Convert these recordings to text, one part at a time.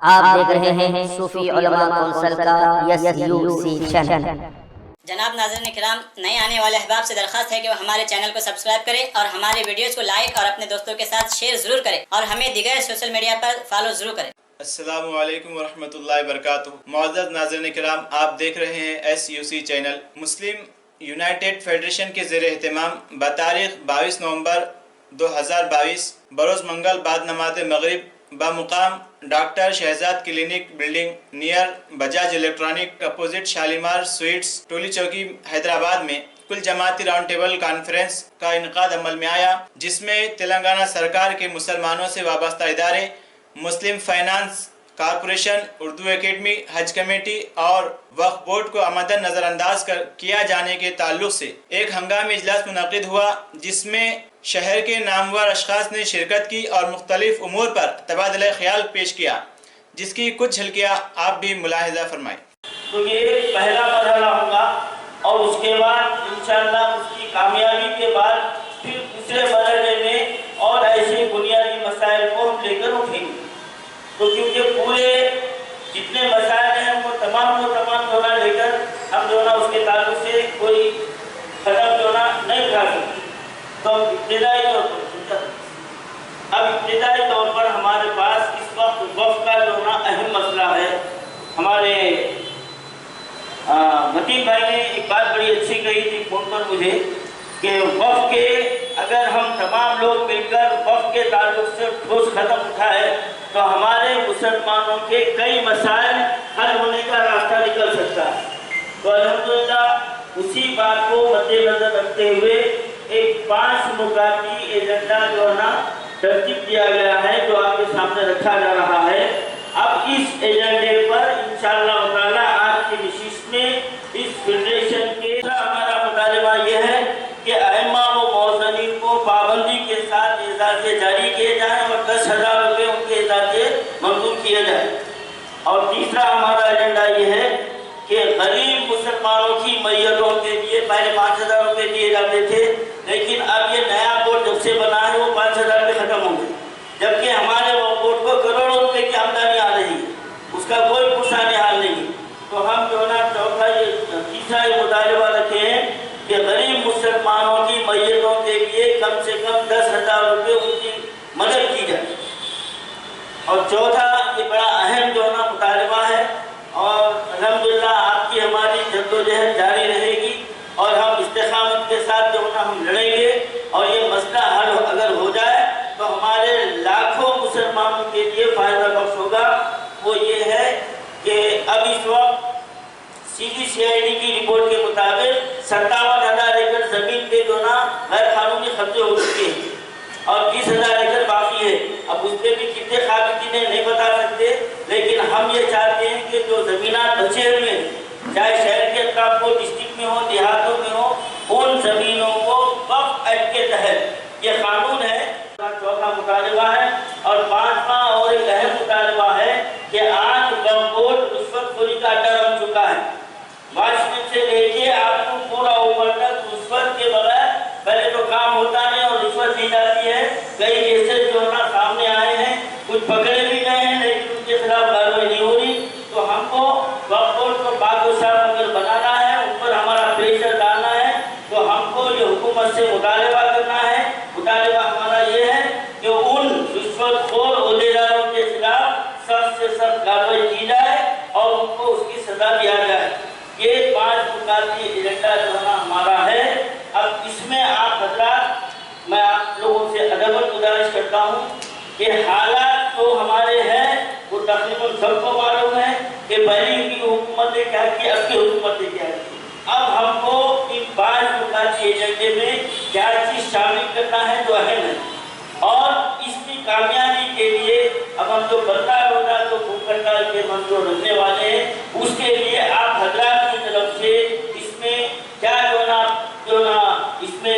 آپ دیکھ رہے ہیں صوفی علماء کونسل کا SUC چینل۔ جناب ناظرین کرام، نئے آنے والے احباب سے درخواست ہے کہ وہ ہمارے چینل کو سبسکرائب کریں اور ہمارے ویڈیوز کو لائک اور اپنے دوستوں کے ساتھ شیئر ضرور کریں اور ہمیں دیگر سوشل میڈیا پر فالو ضرور کریں۔ السلام علیکم ورحمۃ اللہ وبرکاتہ۔ معزز ناظرین کرام، آپ دیکھ رہے ہیں SUC چینل۔ مسلم یونائٹڈ فیڈریشن کے زیر اہتمام بتاریخ 22 نومبر 2022 بروز منگل بعد نماز مغرب بمقام doctor Shahzad clinic building near Bajaj electronic opposite Shalimar sweets Toli Chowki Hyderabad میں کل جماعتی راؤنڈ ٹیبل کانفرنس کا انعقاد عمل میں آیا، جس میں تلنگانہ سرکار کے مسلمانوں سے وابستہ ادارے، مسلم فائنانس کارپوریشن، اردو اکیڈمی، حج کمیٹی اور وقف بورڈ کو آمدن نظر انداز کیا جانے کے تعلق سے ایک ہنگامی اجلاس منعقد ہوا، جس میں شہر کے نامور اشخاص نے شرکت کی اور مختلف امور پر تبادلہ خیال پیش کیا، جس کی کچھ جھلکیاں آپ بھی ملاحظہ فرمائیں۔ تو یہ پہلا مرحلہ ہوگا اور اس کے بعد انشاءاللہ اس کی کامیابی کے بعد پھر دوسرے مرحلے میں اور ایسے بنیادی مسائل کو ہم لے کر اٹھیں گے۔ تو کیونکہ پورے جتنے مسائل ہیں وہ تمام جو نا لے کر ہم جو نا اس کے تعلق سے کوئی قدم جو نا نہیں اٹھا سکتے۔ تو ابتدائی طور پر ہمارے پاس اس وقت وقف کا جو نا اہم مسئلہ ہے۔ ہمارے متین بھائی نے ایک بات بڑی اچھی کہی تھی فون پر مجھے کہ وقف کے اگر ہم تمام لوگ مل کر وقف کے تعلق سے ٹھوس قدم اٹھائے تو ہمارے مسلمانوں کے کئی مسائل حل ہونے کا راستہ نکل سکتا ہے۔ تو الحمدللہ اسی بات کو مد نظر رکھتے ہوئے ایک 5 نکاتی ایجنڈا جو ہے نا ترتیب دیا گیا ہے، جو آپ کے سامنے رکھا جا رہا ہے۔ اب اس ایجنڈے پر انشاءاللہ تعالی آج کی نشست میں اس فیڈریشن کے ہمارا مطالبہ یہ ہے کہ ائمہ و مؤذنین کو پابندی کے ساتھ اعزازے جاری کیے جائیں اور 10,000 روپے ان کے اعزازے منظور کیے جائیں۔ اور تیسرا ہمارا ایجنڈا یہ ہے کہ غریب مسلمانوں کی میتوں کے لیے پہلے 5,000 روپے دیے جاتے تھے، لیکن اب یہ نیا بورڈ جب سے بنا ہے وہ 5,000 پہ ختم ہو گئے، جبکہ ہمارے بورڈ کو کروڑوں روپے کی آمدنی آ رہی ہے، اس کا کوئی پرسان حال نہیں۔ تو ہم جو نا تیسرا یہ مطالبہ رکھے ہیں کہ غریب مسلمانوں کی میتوں کے لیے کم سے کم 10,000 روپے ان کی مدد کی جائے۔ اور چوتھا یہ بڑا اہم جو نا مطالبہ ہے، اور الحمدللہ آپ کی ہماری جدوجہد جاری رہے گی اور ہم استقامت کے ساتھ جو نا ہم لڑیں گے اور یہ مسئلہ حل اگر ہو جائے تو ہمارے لاکھوں مسلمانوں کے لیے فائدہ بخش ہوگا۔ وہ یہ ہے کہ اب اس وقت CBCID کی رپورٹ کے مطابق 57,000 ایکڑ زمین پہ جو نا غیر قانونی قبضے ہو چکے ہیں اور 20,000 ایکڑ باقی ہے۔ اب اس پہ بھی کتنے قابضین ہیں نہیں بتا سکتے، لیکن ہم یہ چاہتے ہیں کہ جو زمینات بچے ہوئے ہیں، چاہے شہر کے اطراف ہو، ڈسٹرکٹ میں ہو، دیہاتوں میں ہو، ان زمینوں کو وقف ایکٹ کے تحت یہ قانون ہے۔ چوتھا مطالبہ ہے اور 5واں اور ایک اہم مطالبہ ہے کہ آج وقف بورڈ رشوت خوری کا اڈا بن چکا ہے۔ واچمین سے لے کے آپ کو پورا اوپر تک رشوت کے بغیر پہلے تو کام ہوتا نہیں اور رشوت دی جاتی ہے۔ کئی کیسز جو نا سامنے آئے ہیں، کچھ پکڑے بھی گئے ہیں لیکن ان کے خلاف کارروائی نہیں ہو رہی۔ تو ہم کو وقف بورڈ کو پاک و صاف اگر بنانا ہے، ان پر ہمارا پریشر ڈالنا ہے، تو ہم کو یہ حکومت سے مطالبہ کرنا ہے۔ مطالبہ ہمارا یہ ہے کہ ان رشوت خور عہدیداروں کے خلاف سخت سے سخت کارروائی کی جائے اور ان کو اس کی سزا دیا جائے۔ یہ 5 نکاتی ایجنڈا جو ہے ہمارا ہے۔ اب اس میں آپ حضرات، میں آپ لوگوں سے ادباً گزارش کرتا ہوں کہ حالات جو ہمارے ہیں وہ تقریباً سب کو معلوم ہے کہ پہلی کی حکومت نے کیا کیا، اب کی حکومت نے کیا کیا۔ اب ہم کو ان 5 نکاتی ایجنڈے میں کیا چیز شامل کرنا ہے جو اہم ہے، اور اس کی کامیابی کے لیے اب ہم جو بردار ہوگا تو بھوک ہڑتال کے منظور رکھنے والے ہیں، اس کے لیے آپ حضرات کی طرف سے اس میں کیا اس میں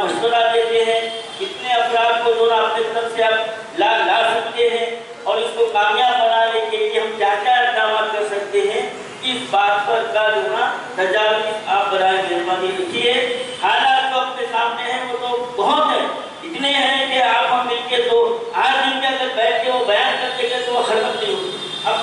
مشورہ دیتے ہیں، کتنے افراد کو اپنے طرف سے آپ لا سکتے ہیں اور اس کو کامیاب بنانے کے لیے ہم کیا کیا اقدامات کر سکتے ہیں، اس بات پر کا تجاویز آپ برائے مہربانی لکھیے۔ حالات جو اپنے سامنے ہیں وہ تو بہت ہیں، اتنے ہیں کہ آپ ہم مل کے تو آج دن میں اگر بیٹھ کے وہ بیان کرتے گئے تو وہ ختم نہیں ہوگی۔ اب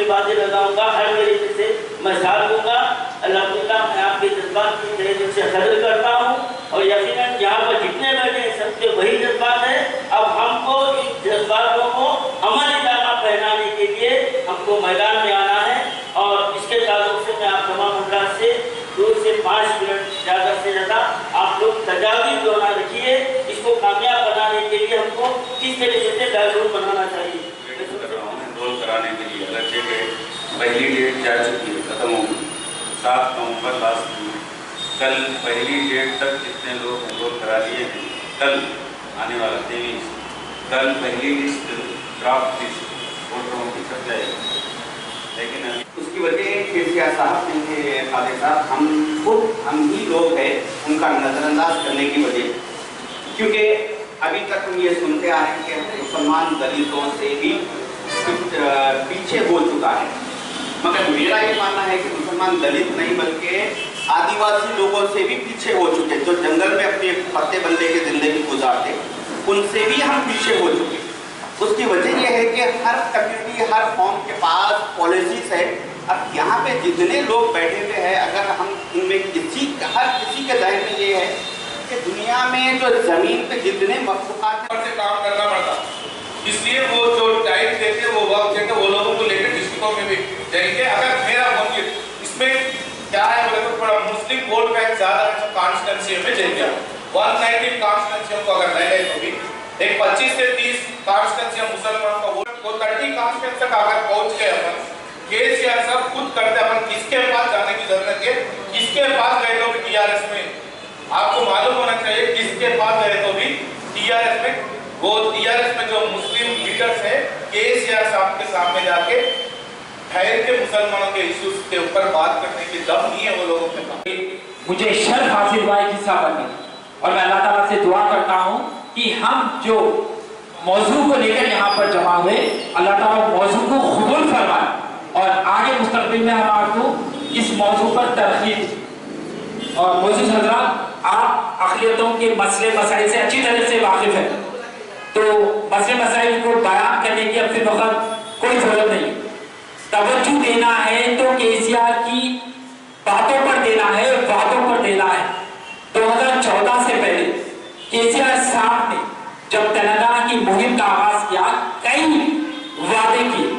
बातें लगाऊंगा, हर तरीके से मैं साथ दूंगा। अल्हम्दुलिल्लाह मैं आपके जज्बात की तहे दिल से कदर करता हूँ और यकीनन यहाँ पर जितने बैठे हैं सबके वही जज्बात है। अब हमको इन जज्बातों को अमली जामा पहनाने के लिए हमको मैदान में आना है और इसके ताल्लुक से मैं आप तमाम हजरात से 2 से 5 मिनट ज़्यादा से ज़्यादा आप लोग तजावीज़ जो ना रखिए, इसको कामयाब बनाने के लिए हमको किस तरीके से बैकग्राउंड बनाना चाहिए। एनरोल कराने के लिए अलग जगह पहली डेट जा चुकी है, ख़त्म हो गई, 7 नवंबर लास्ट में। कल पहली डेट तक जितने लोग एनरोल करा लिए हैं, कल आने वाला 23, कल पहली लिस्ट ड्राफ्ट लिस्ट वोटरों की छप जाएगी। लेकिन उसकी वजह केसीआर साहब नहीं है, खालिद साहब, हम ही लोग हैं उनका नज़रअंदाज करने की वजह, क्योंकि अभी तक हम ये सुनते आ रहे हैं कि मुसलमान दलितों से भी पीछे हो चुका है। मगर मेरा ये मानना है कि मुसलमान दलित नहीं बल्कि आदिवासी लोगों से भी पीछे हो चुके, जो जंगल में अपने पत्ते बंदे की ज़िंदगी गुजारते, उनसे भी हम पीछे हो चुके। उसकी वजह यह है कि हर कम्युनिटी, हर कौम के पास पॉलिसीज है। अब यहाँ पे जितने लोग बैठे हुए हैं, अगर हम इनमें हर किसी के जहन में ये है कि दुनिया में जो ज़मीन पे जितने मखलूक़ात से काम करना पड़ता, इसलिए वो जो टाइम देते, वो वक्त देते, वो लोगों को लेकर डिस्ट्रिक्टों में भी जाएंगे। अगर मेरा बोलिए इसमें क्या है बोले तो थोड़ा मुस्लिम वोट बैंक ज़्यादा है, कॉन्स्टिट्यूंसी में जाएंगे 119 कॉन्स्टिट्यूंसी को अगर नहीं है तो भी एक 25 से 30 कॉन्स्टिट्यूंसी मुसलमान का वोट को 30 कॉन्स्टिट्यूंसी तक अगर पहुँच गए अपन, केसीआर सब खुद करते, अपन किसके पास जाने की जरूरत है, किसके पास गए तो भी टीआरएस में आपको मालूम होना चाहिए, किसके पास गए तो भी टीआरएस में, वो टीआरएस में जो मुस्लिम लीडर्स हैं, केसीआर साहब के सामने जाके ठहर के मुसलमानों के इश्यूज के ऊपर बात करने की दम नहीं है वो लोगों के पास। मुझे शर्फ हासिल हुआ है हिस्सा बनने, और मैं अल्लाह ताला से दुआ करता हूँ कि हम जो मौजू को लेकर यहाँ पर जमा हुए, अल्लाह ताला मौजू को कबूल फरमाए और आगे मुस्तकबिल में हम आपको इस मौजू पर तरकीब। और मौजूद हजरात, आप अक़लियतों के मसले मसाइल से अच्छी तरह से वाकिफ़ हैं, तो मसले मसाइल को बयान करने की अपने वक्त कोई ज़रूरत नहीं। तवज्जो देना है तो केसीआर की बातों पर देना है, बातों पर देना है। 2014 से पहले केसीआर साहब ने जब तेलंगाना की मुहिम का आगाज किया, कई वादे किए,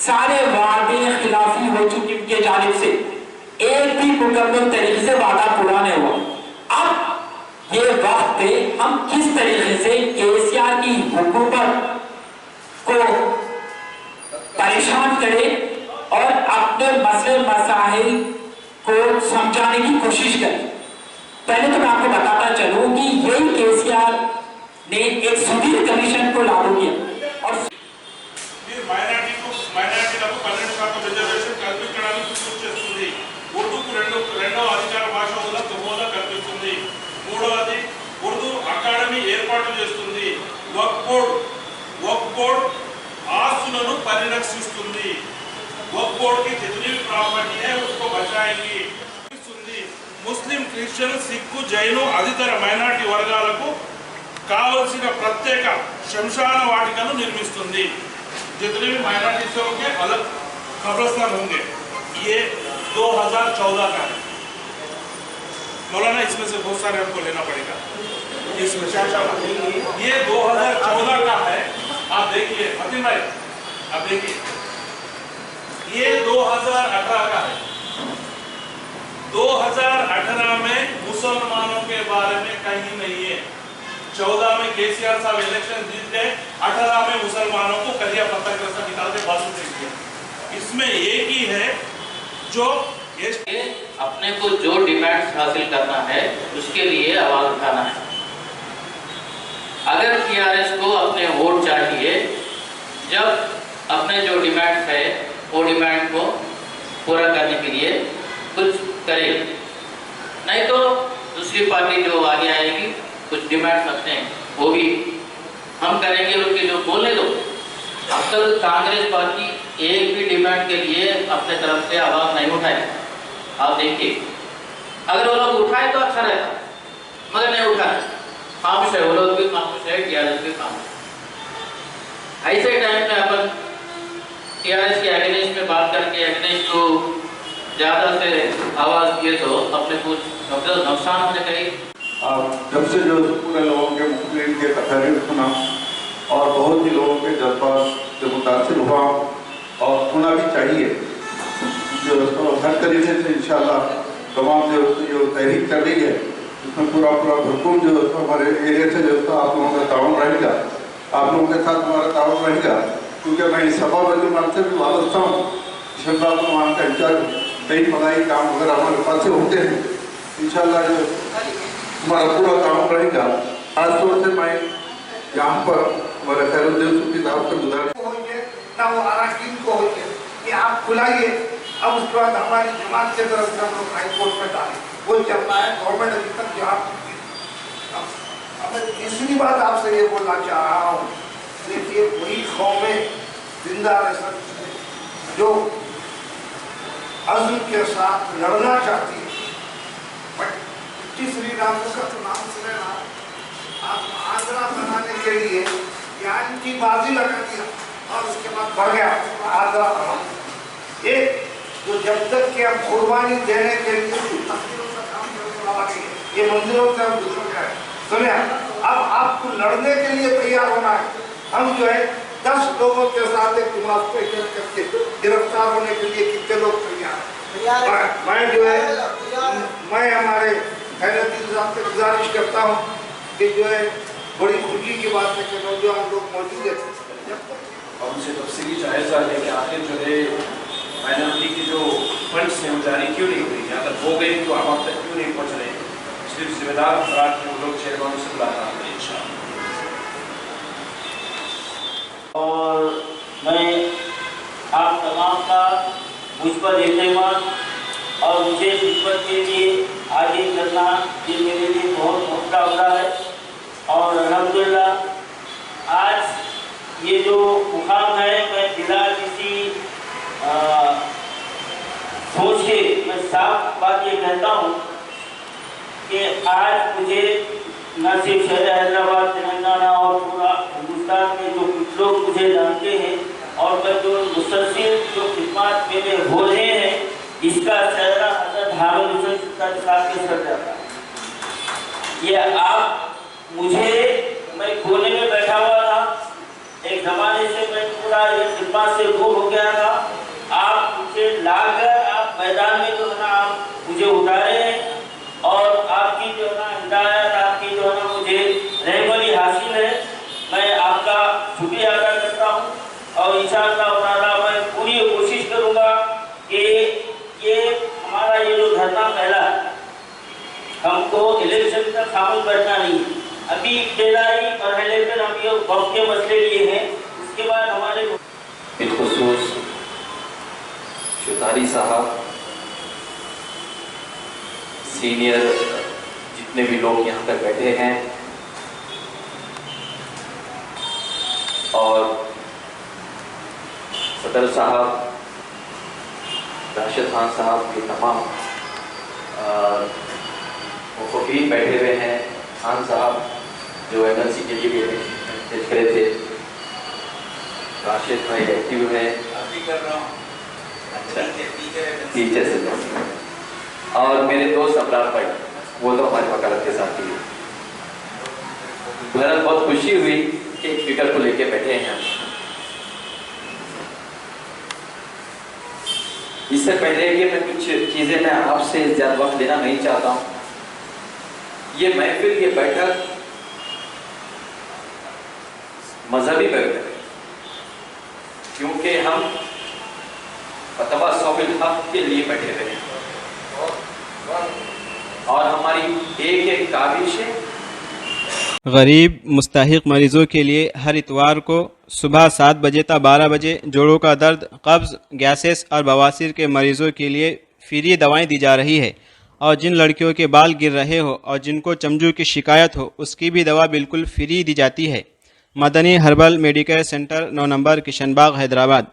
सारे वादे खिलाफी हो चुकी उनके जानिब से, एक भी मुकम्मल तरीके से वादा पूरा नहीं हुआ। अब ये वक्त पे हम किस तरीके से केसीआर की हुकूमत को परेशान करें और अपने मसले मसाइल को समझाने की कोशिश करें। पहले तो मैं आपको बताता चलूं कि यही केसीआर ने एक सुधीर कमीशन को लागू किया और మైనారిటీలకు 12 శాతం రిజర్వేషన్ కల్పించడానికి కృషి చేస్తుంది. ఉర్దూకు రెండవ అధికార భాష హోదా కల్పిస్తుంది. మూడవది ఉర్దూ అకాడమీ ఏర్పాటు చేస్తుంది. వక్ఫ్ బోర్డ్ ఆస్తులను పరిరక్షిస్తుంది. वक्फ बोर्ड की जितनी भी प्रॉपर्टी है उसको बचाएंगी. ముస్లిం క్రిస్టియన్ సిక్కు జైను అధికార మైనారిటీ వర్గాలకు కావాల్సిన ప్రత్యేక శ్మశాన వాటికను నిర్మిస్తుంది. जितने भी माइनॉरिटीज होंगे अलग कब्रिस्तान होंगे. ये 2014 का है मौलाना, इसमें से बहुत सारे हमको लेना पड़ेगा. इसमें ये 2014 का है. आप देखिए फतीम भाई, आप देखिए ये 2018 का है. 2018 में मुसलमानों के बारे में कहीं नहीं है. 14 में केसीआर साहब इलेक्शन जीत गए, 18 में मुसलमानों को कलिया पत्ता ग्रस्त निकाल के बाजू दे दिया. इसमें एक ही है जो अपने को जो डिमांड्स हासिल करना है उसके लिए आवाज उठाना है. अगर टीआरएस को अपने वोट चाहिए, जब अपने जो डिमांड्स है वो डिमांड को पूरा करने के लिए कुछ करे, नहीं तो दूसरी पार्टी जो आगे आएगी कुछ डिमांड्स रखते हैं वो भी हम करेंगे, उनके जो बोलने दो. अब तक कांग्रेस पार्टी एक भी डिमांड के लिए अपने तरफ से आवाज नहीं उठाए. आप देखिए, अगर वो लोग उठाए तो अच्छा रहता, मगर नहीं उठाए. खामोश है, वो लोग भी खामोश है, टीआरएस भी खामोश. ऐसे टाइम में अपन TRS के अगेंस्ट में बात करके अगेंस्ट को ज़्यादा से आवाज़ दिए तो अपने कुछ नुकसान होने कहीं। जब से जो पूरे लोगों के मुख्तलिफ के तकरीर सुना और बहुत ही लोगों के जज्बात से मुतासिर हुआ और होना भी चाहिए, जो हर तरीके से इंशाल्लाह तमाम जो तहरीक चल रही है उसमें पूरा भरपूर जो हमारे एरिया से जो आप लोगों का ताउन रहेगा, आप लोगों के साथ हमारा ताउन रहेगा, क्योंकि मैं इस सभा वाले से भी वाबस्ता हूँ। शहबाब वहाँ का इंचार्ज कई मदाई काम वगैरह हमारे पास से होते हैं, इंशाल्लाह जो हमारा पूरा काम रहेगा। खास तौर से मैं यहाँ पर हमारे खैरुद्दीन सूफी साहब से गुजारिश ना वो अराकीन को होइए कि आप खुलाइए, अब उसके बाद हमारी जमात के तरफ से हम लोग हाई कोर्ट में डालें, वो चल रहा है। गवर्नमेंट अभी तक जवाब नहीं दी। अब मैं तीसरी बात आपसे ये बोलना चाह रहा हूँ, देखिए वही कौमें जिंदा रह सकती है जो अज़्म के साथ लड़ना चाहती है। बट श्री राम का तो नाम सुने ना, आप आगरा बनाने के लिए ज्ञान की बाजी लगा दिया और उसके बाद बढ़ गया आगरा बना। एक जो जब तक कि हम कुर्बानी देने के लिए तकदीरों का काम करने वाला नहीं है, ये मंदिरों से हम गुजर गए। सुने, अब आपको लड़ने के लिए तैयार होना है। हम जो है 10 लोगों के साथ एक जुमात पे करके गिरफ्तार होने के लिए कितने लोग तैयार हैं। मैं जो है मैं हमारे खैरुद्दीन साहब से गुजारिश करता हूँ कि जो है बड़ी खुशी की बात है कि नौजवान लोग मौजूद है और उनसे तफसीली जायजा है कि आखिर जो है माइनॉरिटी की जो फंड्स हैं वो जारी क्यों नहीं हुई, अगर हो गई तो आप तक क्यों नहीं पहुँच रहे। सिर्फ जिम्मेदार अफराद के लोग चेयरमैन से बुलाना है इंशाअल्लाह। और मैं आप तमाम का मुझ पर एतमाद और मुझे खिदमत के लिए आगे करना ये मेरे लिए बहुत मौका होता है। और अल्हम्दुलिल्लाह आज ये जो मुकाम है, मैं बिना किसी सोच के मैं साफ बात ये कहता हूँ कि आज मुझे न सिर्फ शहर हैदराबाद, तेलंगाना और पूरा हिंदुस्तान में जो कुछ लोग मुझे जानते हैं और मैं जो मुसलसिल जो खिदमत मेरे हो रहे हैं, इसका चेहरा हज़रत हामिद हुसैन साहब के सर जाता है। ये आप मुझे, मैं कोने में बैठा हुआ था, एक ज़माने से मैं पूरा ये खिदमत से दूर हो गया था, आप मुझे लाकर आप मैदान में जो है ना आप मुझे उतारे हैं और आपकी जो है ना हिदायत, आपकी जो है ना मुझे रहमती हासिल है। मैं आपका शुक्रिया अदा करता हूँ और इंशाअल्लाह ताला मैं पूरी कोशिश करूँगा कि ये हमारा ये जो धरना पहला हमको इलेक्शन तक खामोश बैठना नहीं है। अभी इब्तिदाई और इलेक्शन हम ये वक्त के मसले लिए हैं, उसके बाद हमारे बिलखुसूस चौधारी साहब, सीनियर जितने भी लोग यहाँ पर बैठे हैं और सदर साहब, राशिद खान साहब, ये तमाम मुखबिर बैठे हुए हैं, खान साहब जो एमएलसी के लिए भी पेश करे थे, राशिद भाई एक्टिव है, अच्छा टीचर से, और मेरे दोस्त अबरार भाई वो तो हमारी वकालत के साथ ही है। बहरहाल बहुत खुशी हुई कि एक फिक्र को लेके बैठे हैं। इससे पहले कि मैं कुछ चीज़ें मैं आपसे ज़्यादा वक्त लेना नहीं चाहता हूँ। ये महफिल, ये बैठक मजहबी बैठक है, क्योंकि हम फतवा सौबिल हक के लिए बैठे हुए हैं और हमारी एक एक काविश है गरीब मुस्तहिक मरीजों के लिए हर इतवार को सुबह 7 बजे तक 12 बजे जोड़ों का दर्द, कब्ज़, गैसेस और बवासीर के मरीजों के लिए फ्री दवाएं दी जा रही है। और जिन लड़कियों के बाल गिर रहे हो और जिनको चमजू की शिकायत हो, उसकी भी दवा बिल्कुल फ्री दी जाती है। Madni herbal medical centre 9 number Kishan Bagh, Hyderabad.